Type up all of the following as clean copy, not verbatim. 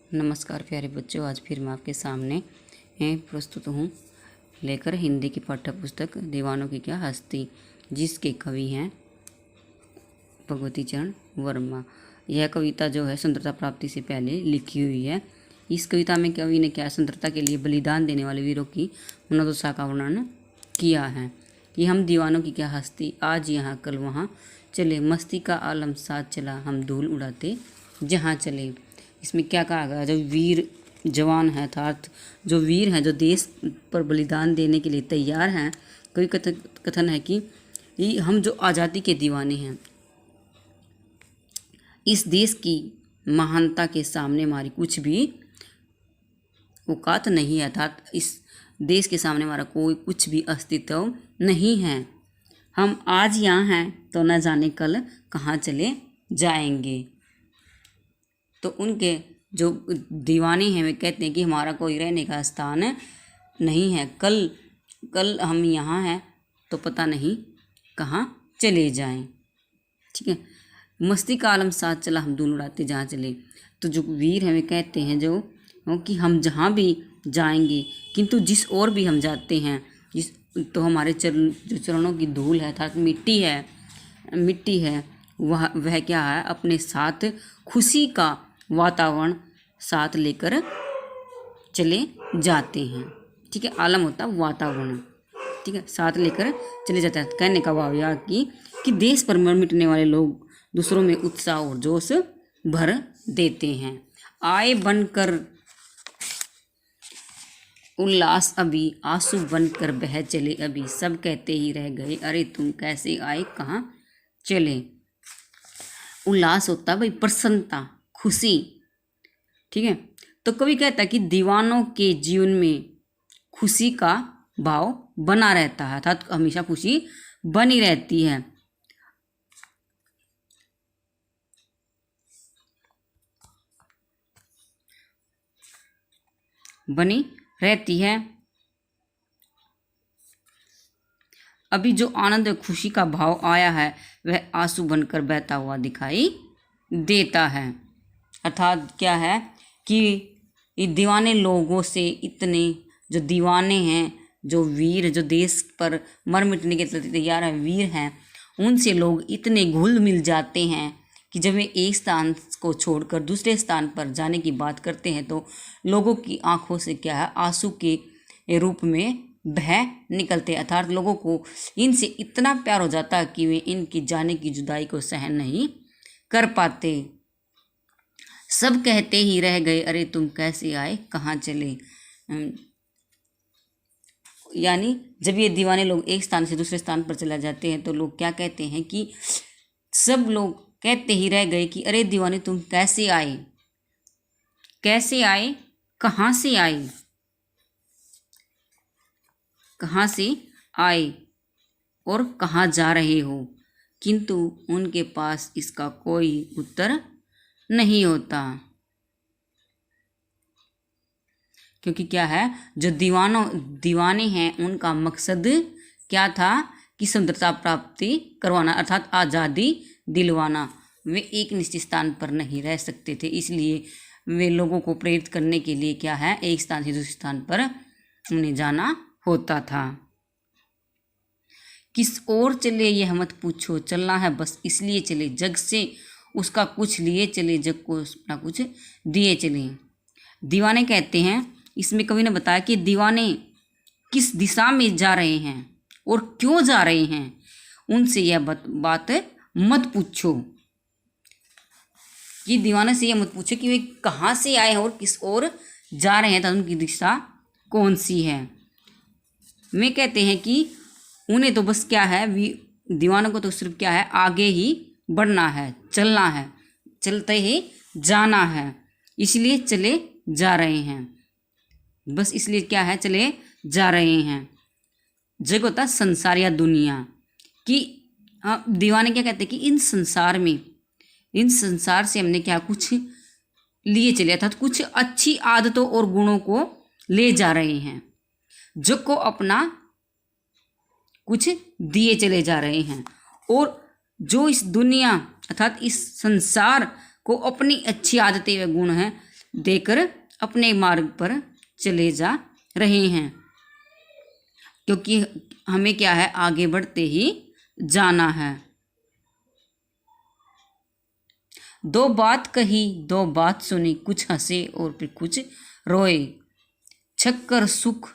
नमस्कार प्यारे बच्चों, आज फिर मैं आपके सामने प्रस्तुत हूँ लेकर हिंदी की पाठ्य पुस्तक दीवानों की क्या हस्ती, जिसके कवि हैं भगवती चरण वर्मा। यह कविता जो है स्वतंत्रता प्राप्ति से पहले लिखी हुई है। इस कविता में कवि ने क्या स्वतंत्रता के लिए बलिदान देने वाले वीरों की मनोदशा का वर्णन किया है कि हम दीवानों की क्या हस्ती, आज यहाँ कल वहाँ चले, मस्ती का आलम साथ चला, हम धूल उड़ाते जहाँ चले। इसमें क्या कहा गया, जो वीर जवान है अर्थात जो वीर हैं, जो देश पर बलिदान देने के लिए तैयार हैं, कवि कथन है कि हम जो आज़ादी के दीवाने हैं, इस देश की महानता के सामने हमारी कुछ भी औकात नहीं है, अर्थात इस देश के सामने हमारा कोई कुछ भी अस्तित्व नहीं है। हम आज यहाँ हैं तो न जाने कल कहाँ चले जाएंगे। तो उनके जो दीवाने हैं वे कहते हैं कि हमारा कोई रहने का स्थान नहीं है, कल हम यहाँ हैं तो पता नहीं कहाँ चले जाएं। ठीक है, मस्ती का आलम साथ चला, हम धूल उड़ाते जहाँ चले। तो जो वीर हैं वे कहते हैं जो कि हम जहाँ भी जाएंगे, किंतु जिस ओर भी हम जाते हैं तो हमारे जो चरणों की धूल है अर्थात मिट्टी है वह क्या है, अपने साथ खुशी का वातावरण साथ लेकर चले जाते हैं। ठीक है, आलम होता है वातावरण, ठीक है, साथ लेकर चले जाते हैं। कहने का भाव यह कि देश पर मर मिटने वाले लोग दूसरों में उत्साह और जोश भर देते हैं। आए बनकर उल्लास अभी, आंसू बनकर बह चले अभी, सब कहते ही रह गए अरे तुम कैसे आए कहाँ चले। उल्लास होता है भाई प्रसन्नता, खुशी। ठीक है, तो कवि कहता है कि दीवानों के जीवन में खुशी का भाव बना रहता है, अर्थात हमेशा खुशी बनी रहती है। बनी रहती है। अभी जो आनंद और खुशी का भाव आया है वह आंसू बनकर बहता हुआ दिखाई देता है। अर्थात क्या है कि ये दीवाने लोगों से, इतने जो दीवाने हैं, जो वीर, जो देश पर मर मिटने के तैयार है वीर हैं, उनसे लोग इतने घुल मिल जाते हैं कि जब वे एक स्थान को छोड़कर दूसरे स्थान पर जाने की बात करते हैं तो लोगों की आंखों से क्या है, आंसू के रूप में बह निकलते, अर्थात लोगों को इनसे इतना प्यार हो जाता है कि वे इनकी जाने की जुदाई को सहन नहीं कर पाते। सब कहते ही रह गए अरे तुम कैसे आए कहाँ चले। यानी जब ये दीवाने लोग एक स्थान से दूसरे स्थान पर चले जाते हैं तो लोग क्या कहते हैं कि सब लोग कहते ही रह गए कि अरे दीवाने तुम कैसे आए कहाँ से आए, कहाँ से आए और कहाँ जा रहे हो, किंतु उनके पास इसका कोई उत्तर नहीं होता। क्योंकि क्या है, जो दीवाने हैं उनका मकसद क्या था कि स्वतंत्रता प्राप्ति करवाना, अर्थात आज़ादी दिलवाना। वे एक निश्चित स्थान पर नहीं रह सकते थे, इसलिए वे लोगों को प्रेरित करने के लिए क्या है, एक स्थान से दूसरे स्थान पर उन्हें जाना होता था। किस ओर चले यह मत पूछो, चलना है बस इसलिए चले, जग से उसका कुछ लिए चले, जग को अपना कुछ दिए चले। दीवाने कहते हैं, इसमें कवि ने बताया कि दीवाने किस दिशा में जा रहे हैं और क्यों जा रहे हैं, उनसे यह बात मत पूछो। कि दीवाने से यह मत पूछो कि वे कहाँ से आए हैं और किस ओर जा रहे हैं, तो उनकी दिशा कौन सी है। वे कहते हैं कि उन्हें तो बस क्या है, दीवानों को तो सिर्फ क्या है, आगे ही बढ़ना है, चलना है, चलते ही जाना है, इसलिए चले जा रहे हैं। बस इसलिए क्या है, चले जा रहे हैं। जग होता संसार या दुनिया कि दीवाने क्या कहते हैं कि इन संसार से हमने क्या कुछ लिए चले, अर्थात कुछ अच्छी आदतों और गुणों को ले जा रहे हैं, जग को अपना कुछ दिए चले जा रहे हैं, और जो इस दुनिया अर्थात इस संसार को अपनी अच्छी आदतें व गुण हैं देकर अपने मार्ग पर चले जा रहे हैं, क्योंकि हमें क्या है, आगे बढ़ते ही जाना है। दो बात कही, दो बात सुनी, कुछ हंसे और फिर कुछ रोए। छक्कर सुख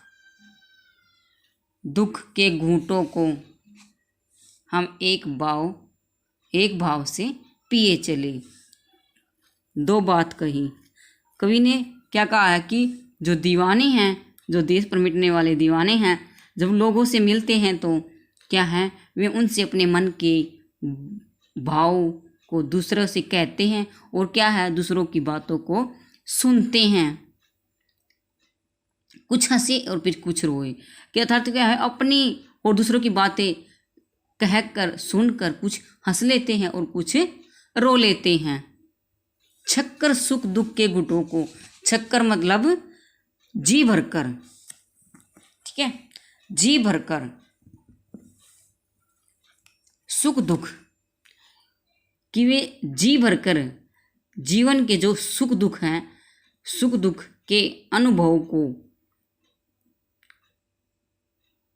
दुख के घूंटों को हम एक भाव से पिए चले। दो बात कही, कवि ने क्या कहा है कि जो दीवाने हैं, जो देश पर मिटने वाले दीवाने हैं, जब लोगों से मिलते हैं तो क्या है, वे उनसे अपने मन के भाव को दूसरों से कहते हैं और क्या है, दूसरों की बातों को सुनते हैं। कुछ हंसे और फिर कुछ रोए, कि अर्थात क्या है, अपनी और दूसरों की बातें कहकर सुनकर कुछ हंस लेते हैं और कुछ रो लेते हैं। छक्कर सुख दुख के घुटों को, छक्कर मतलब जी भरकर, ठीक है, जी भरकर, सुख दुख, कि वे जी भरकर जीवन के जो सुख दुख हैं, सुख दुख के अनुभव को,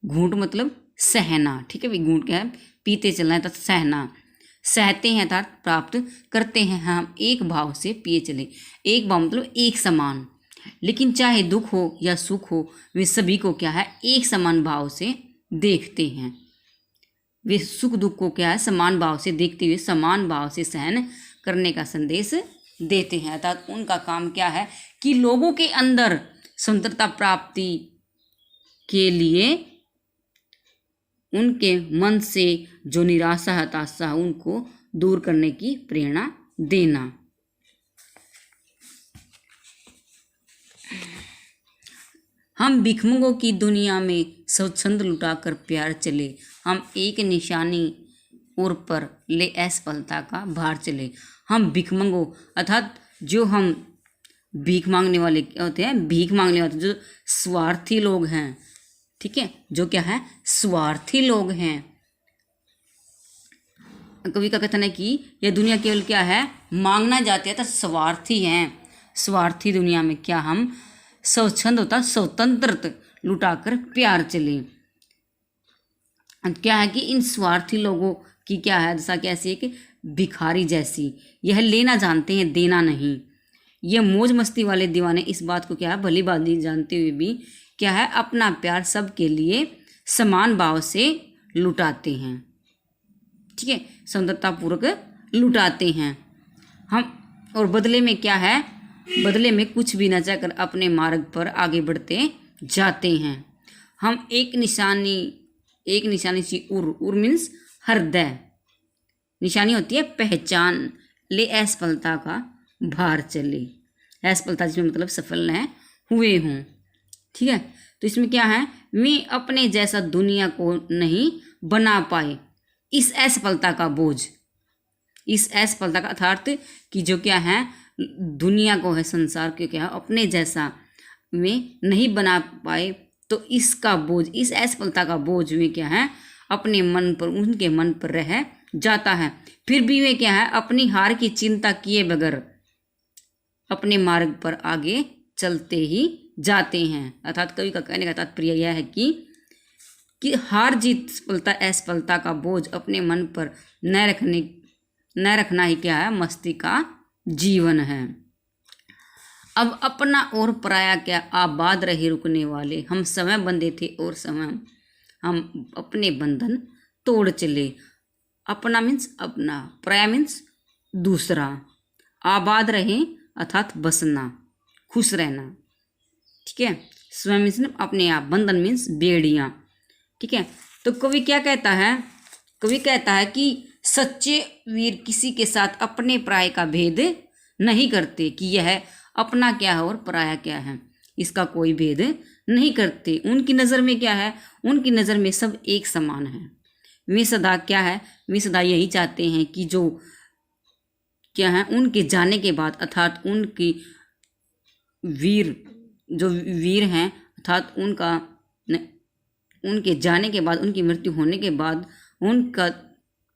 घूंट मतलब सहना, ठीक है भाई, घूंट क्या है, पीते चलना है, तथा सहना, सहते हैं अर्थात प्राप्त करते हैं हम एक भाव से पिए चले। एक भाव मतलब एक समान, लेकिन चाहे दुख हो या सुख हो, वे सभी को क्या है, एक समान भाव से देखते हैं। वे सुख दुख को क्या है, समान भाव से देखते हुए समान भाव से सहन करने का संदेश देते हैं। अर्थात उनका काम क्या है कि लोगों के अंदर स्वतंत्रता प्राप्ति के लिए उनके मन से जो निराशा हताशा उनको दूर करने की प्रेरणा देना। हम भिखमंगों की दुनिया में स्वच्छंद लुटाकर प्यार चले, हम एक निशानी और पर ले असफलता का भार चले। हम भिखमंगों अर्थात जो हम भीख मांगने वाले होते हैं, भीख मांगने वाले जो स्वार्थी लोग हैं, ठीक है, जो क्या है, स्वार्थी लोग हैं। कवि का कथन है कि यह दुनिया केवल क्या है, मांगना जाती है तो स्वार्थी हैं। स्वार्थी दुनिया में क्या हम स्वच्छंद होता स्वतंत्र लुटाकर प्यार चले। क्या है कि इन स्वार्थी लोगों की क्या है, जैसा कि ऐसी एक भिखारी जैसी, यह लेना जानते हैं देना नहीं। यह मौज मस्ती वाले दीवाने इस बात को क्या है, भली भांति जानते हुए भी क्या है, अपना प्यार सबके लिए समान भाव से लुटाते हैं, ठीक है, स्वतंत्रतापूर्वक लुटाते हैं हम। और बदले में क्या है, बदले में कुछ भी न चाहकर अपने मार्ग पर आगे बढ़ते जाते हैं। हम एक निशानी सी उर मीन्स हृदय, निशानी होती है पहचान, ले असफलता का भार चले, असफलता जिसमें मतलब सफल न हुए हों, ठीक है। तो इसमें क्या है, वे अपने जैसा दुनिया को नहीं बना पाए, इस असफलता का बोझ, इस असफलता का अर्थात कि जो क्या है, दुनिया को है, संसार को क्या है, अपने जैसा वे नहीं बना पाए, तो इसका बोझ, इस असफलता का बोझ में क्या है, अपने मन पर, उनके मन पर रह जाता है। फिर भी वे क्या है, अपनी हार की चिंता किए बगैर अपने मार्ग पर आगे चलते ही जाते हैं। अर्थात कवि का कहने का तात्पर्य यह है कि हार जीत सफलता असफलता का बोझ अपने मन पर न रखना ही क्या है, मस्ती का जीवन है। अब अपना और पराया क्या, आबाद रहे रुकने वाले, हम समय बंधे थे और समय हम अपने बंधन तोड़ चले। अपना मीन्स अपना, पराया मीन्स दूसरा, आबाद रहे अर्थात बसना, खुश रहना, ठीक है, स्वयं मीन्स अपने आप, बंधन मीन्स बेड़ियाँ, ठीक है। तो कवि क्या कहता है, कवि कहता है कि सच्चे वीर किसी के साथ अपने पराये का भेद नहीं करते, कि यह अपना क्या है और पराया क्या है, इसका कोई भेद नहीं करते। उनकी नज़र में क्या है, उनकी नज़र में सब एक समान है। वे सदा क्या है, वे सदा यही चाहते हैं कि जो क्या है, उनके जाने के बाद अर्थात उनकी जो वीर हैं अर्थात उनके जाने के बाद, उनकी मृत्यु होने के बाद, उनका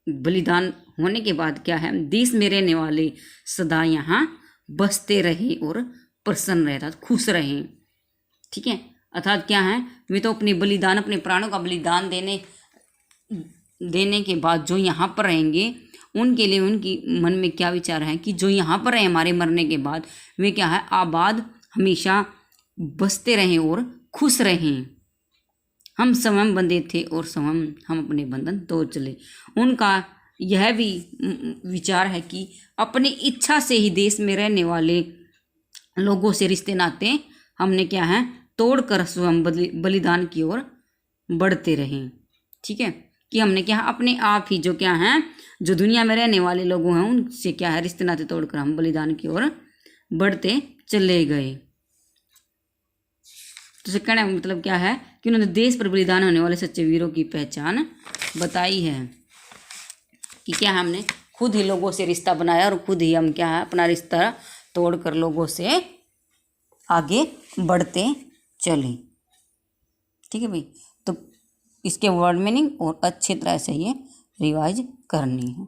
बलिदान होने के बाद क्या है, देश में रहने वाले सदा यहाँ बसते रहे और प्रसन्न रहे, अर्थात खुश रहें। ठीक है, अर्थात क्या है, वे तो अपने बलिदान, अपने प्राणों का बलिदान देने के बाद जो यहाँ पर रहेंगे, उनके लिए उनकी मन में क्या विचार है कि जो यहाँ पर रहे हमारे मरने के बाद, वे क्या है, आबाद हमेशा बसते रहें और खुश रहें। हम स्वयं बंधे थे और स्वयं हम अपने बंधन तोड़ चले। उनका यह भी विचार है कि अपनी इच्छा से ही देश में रहने वाले लोगों से रिश्ते नाते हमने क्या है, तोड़कर स्वयं बलिदान की ओर बढ़ते रहें। ठीक है, कि हमने क्या अपने आप ही जो क्या है, जो दुनिया में रहने वाले लोगों हैं उनसे क्या है, रिश्ते नाते तोड़कर हम बलिदान की ओर बढ़ते चले गए। तो कहने का मतलब क्या है कि उन्होंने देश पर बलिदान होने वाले सच्चे वीरों की पहचान बताई है कि क्या हमने खुद ही लोगों से रिश्ता बनाया और खुद ही हम क्या है, अपना रिश्ता तोड़कर लोगों से आगे बढ़ते चले। ठीक है भाई, तो इसके वर्ड मीनिंग और अच्छी तरह से ये रिवाइज करनी है।